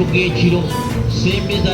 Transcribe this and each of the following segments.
giciro semeza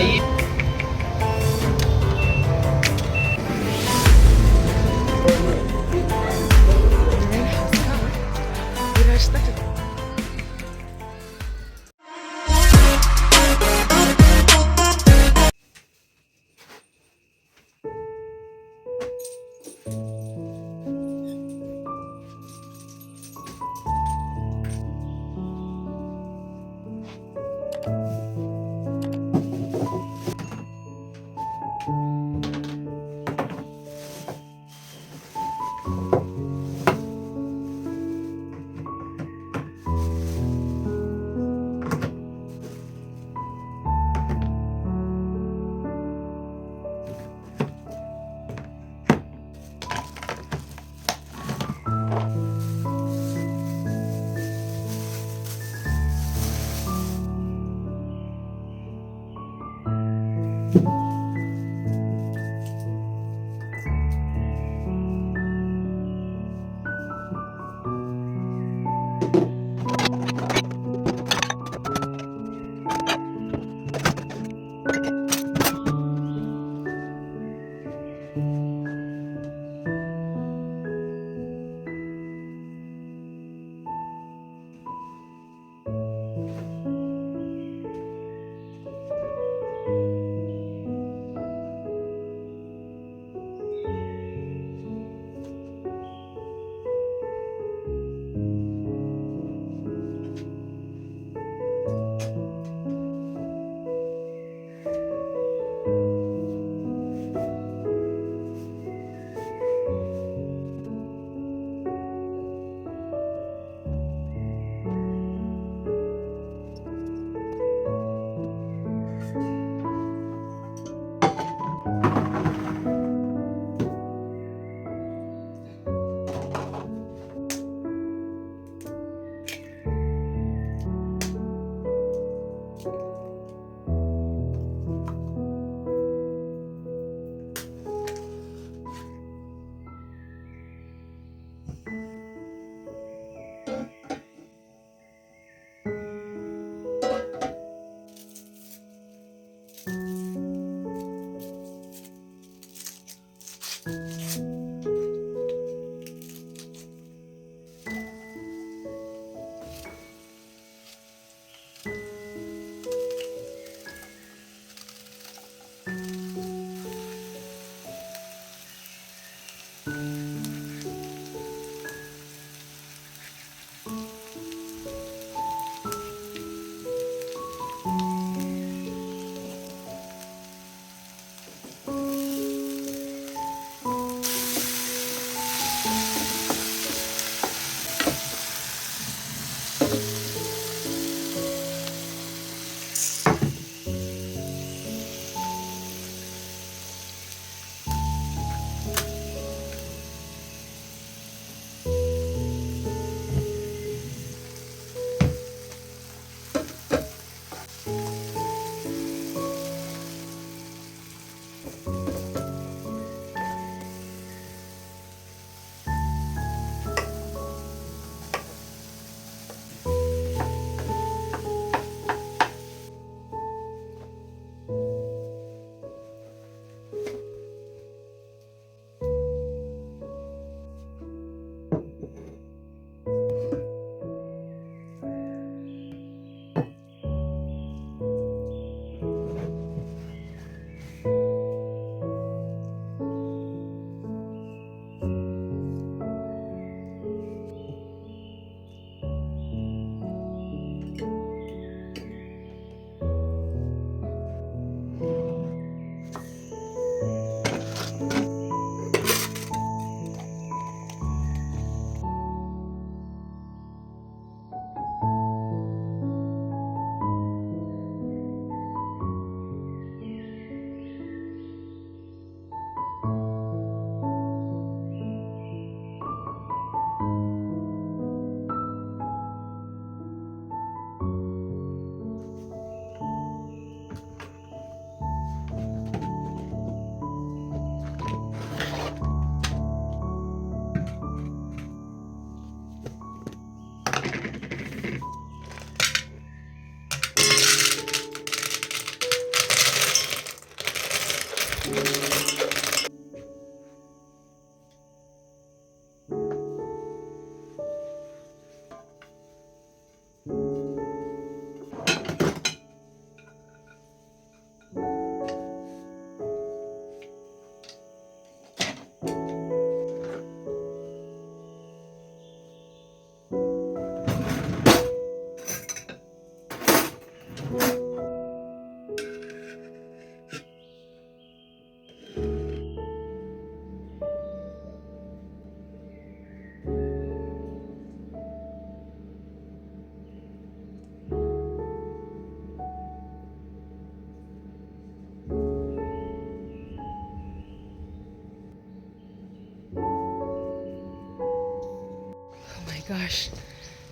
gosh,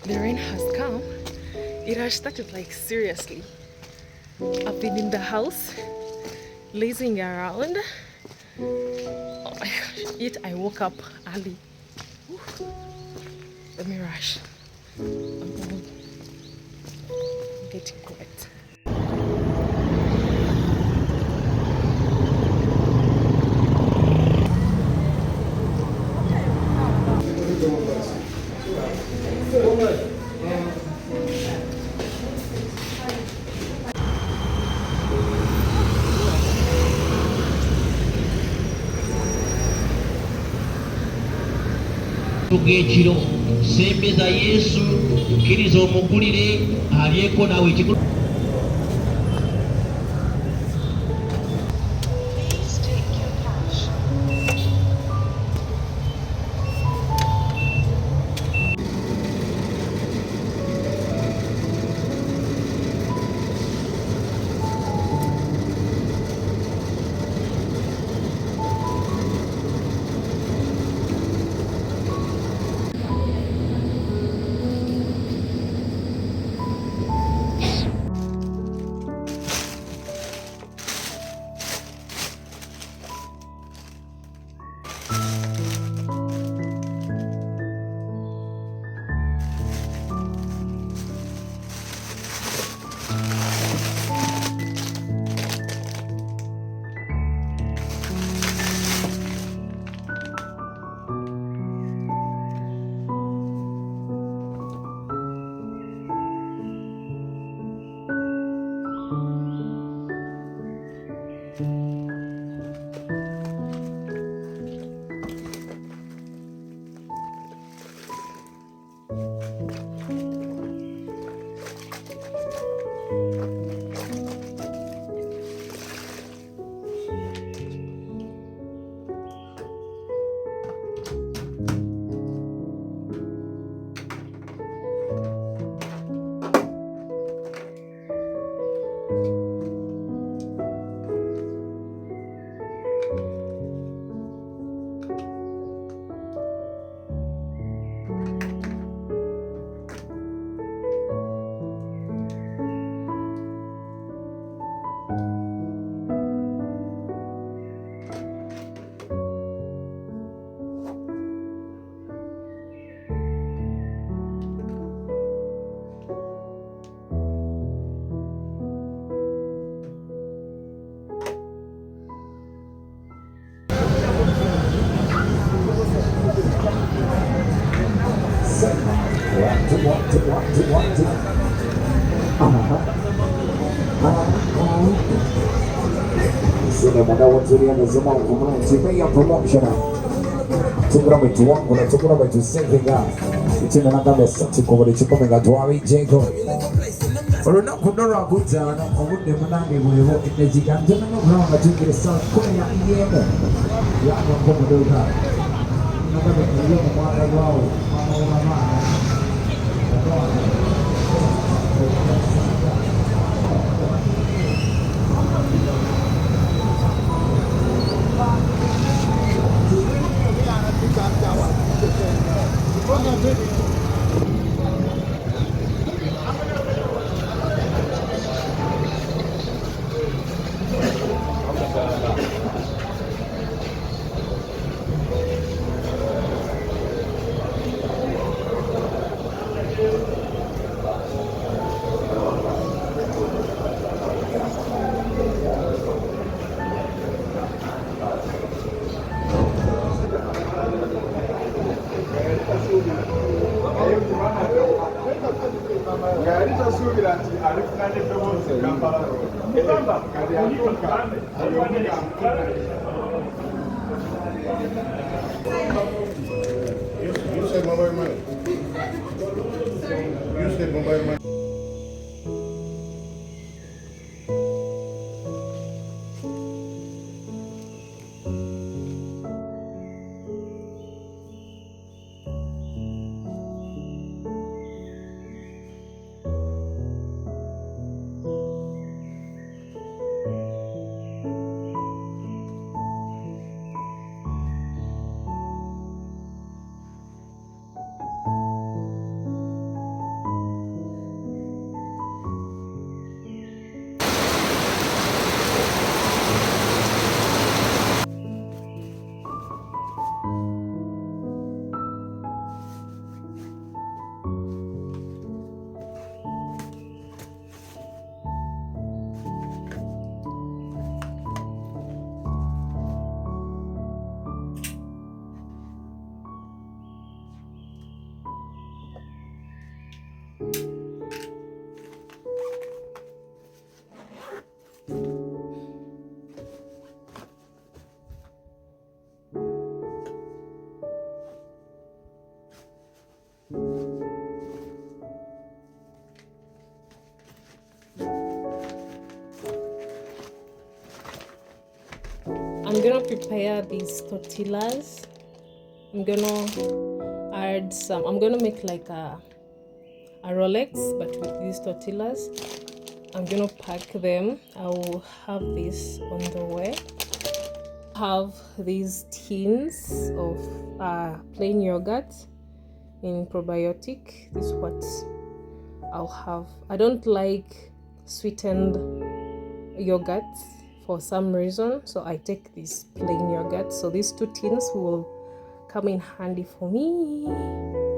the rain has come. It has started, like, seriously. I've been in the house, lazing around. Oh my gosh, yet I woke up early. Whew. Let me rush. I'm all getting wet. Tugekiro sembeza Yesu kkiriza omugulire alyeko nawe ekikulu. Sina mwanawatulia nazima ufumanji Meya promotion Tukura mwitu wangu na tukura mwitu senkinga Itina nanga mesati kubuli chukumenga tuwawi jego Oluna kundora kutana Ogude munange mwevo Inejiga njana nukranga tukire sana Kune ya iyemo Yako mkomodoka Nanga mekiliyo mwaka wao Mama ulamana I'm gonna prepare these tortillas. I'm gonna add some, I'm gonna make like a Rolex, but with these tortillas. I'm gonna pack them. I will have this on the way. Have these tins of plain yogurt in probiotic. This is what I'll have. I don't like sweetened yogurt for some reason, so I take this plain yogurt. So these 2 tins will come in handy for me.